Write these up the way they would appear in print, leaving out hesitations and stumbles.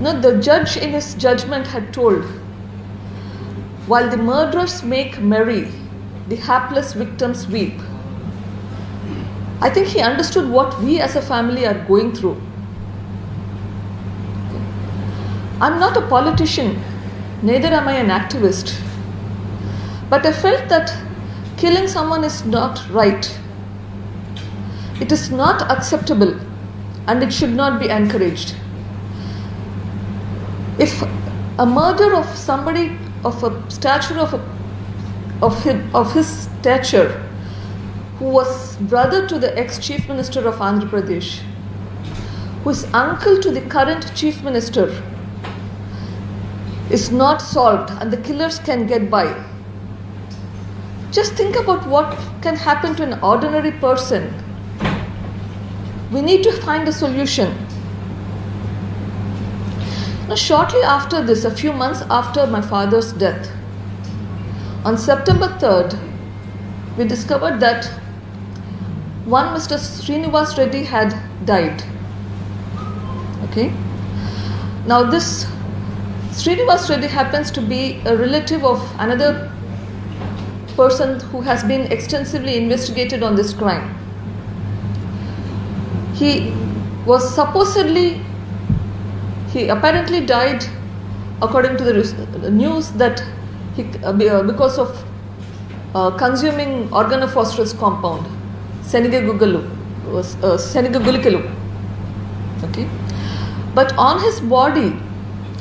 No, the judge in his judgment had told, while the murderers make merry, the hapless victims weep. I think he understood what we as a family are going through. I'm not a politician, neither am I an activist. But I felt that killing someone is not right. It is not acceptable and it should not be encouraged. If a murder of somebody of a stature of his stature, who was brother to the ex-chief minister of Andhra Pradesh, who is uncle to the current chief minister, is not solved and the killers can get by, just think about what can happen to an ordinary person. We need to find a solution. Now, shortly after this, a few months after my father's death, on September 3rd, we discovered that one Mr. Srinivas Reddy had died. Okay. Now, this Srinivas Reddy happens to be a relative of another person who has been extensively investigated on this crime. He apparently died, according to the news, that he because of consuming organophosphorus compound, Senegagulikelu. Okay, but on his body,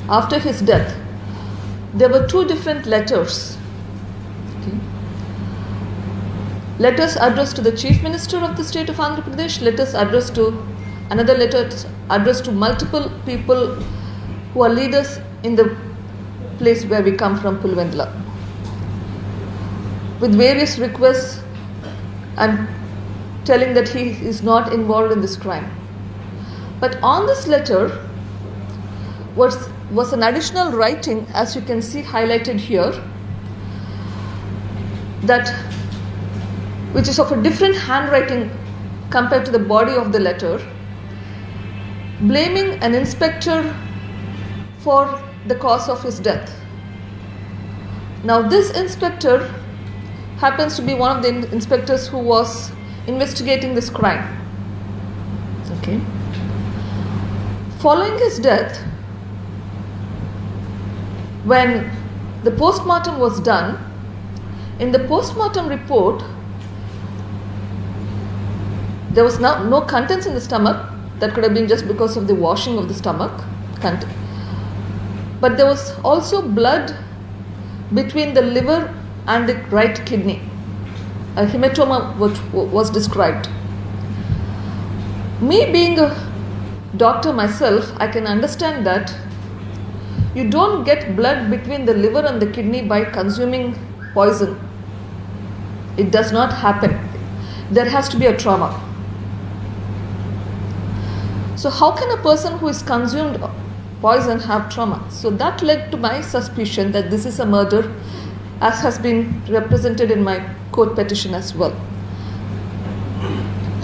after his death, there were two different letters. Okay. Letters addressed to the Chief Minister of the state of Andhra Pradesh, another letter addressed to multiple people who are leaders in the place where we come from, Pulivendula, with various requests and telling that he is not involved in this crime. But on this letter was an additional writing, as you can see highlighted here, which is of a different handwriting compared to the body of the letter, blaming an inspector for the cause of his death. Now, this inspector happens to be one of the inspectors who was investigating this crime. Okay. Following his death, when the postmortem was done, in the postmortem report, there was no contents in the stomach. That could have been just because of the washing of the stomach. But there was also blood between the liver and the right kidney. A hematoma was described. Me being a doctor myself, I can understand that you don't get blood between the liver and the kidney by consuming poison. It does not happen. There has to be a trauma. So how can a person who is consumed poison have trauma? So that led to my suspicion that this is a murder, as has been represented in my court petition as well.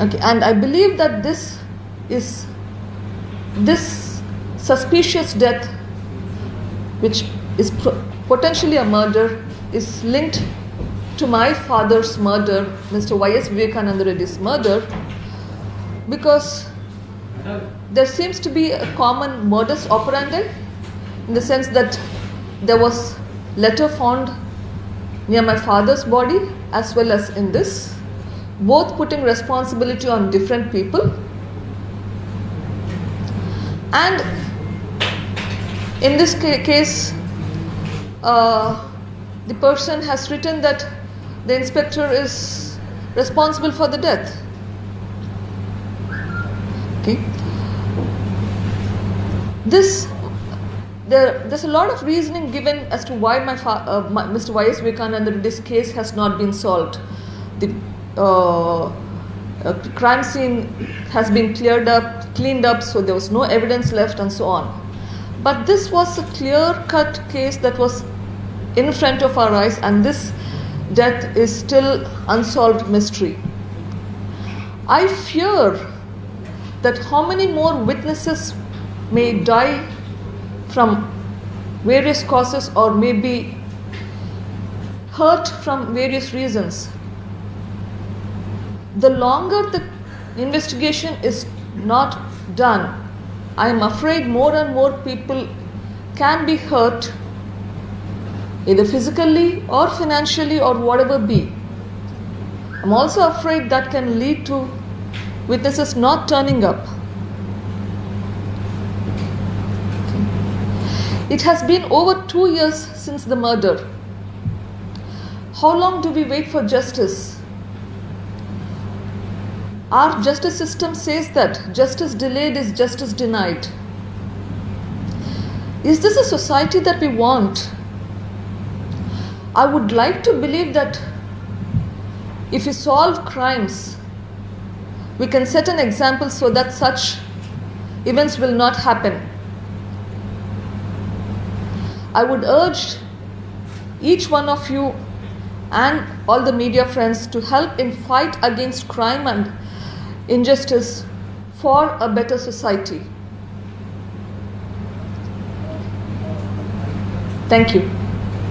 Okay, and I believe that this suspicious death, which is potentially a murder, is linked to my father's murder, Mr. Y.S. Vivekananda Reddy's murder, because there seems to be a common modus operandi, in the sense that there was letter found near my father's body as well as in this, both putting responsibility on different people. And in this case, the person has written that the inspector is responsible for the death. Okay. There's a lot of reasoning given as to why Mr. Y.S. Vivekananda Reddy's case has not been solved. The crime scene has been cleaned up, so there was no evidence left and so on. But this was a clear-cut case that was in front of our eyes, and this death is still unsolved mystery. I fear that how many more witnesses may die from various causes or may be hurt from various reasons, the longer the investigation is not done, I am afraid more and more people can be hurt, either physically or financially or whatever be. I'm also afraid that can lead to witnesses not turning up. It has been over 2 years since the murder. How long do we wait for justice? Our justice system says that justice delayed is justice denied. Is this a society that we want? I would like to believe that if we solve crimes, we can set an example so that such events will not happen. I would urge each one of you and all the media friends to help in fight against crime and injustice for a better society. Thank you.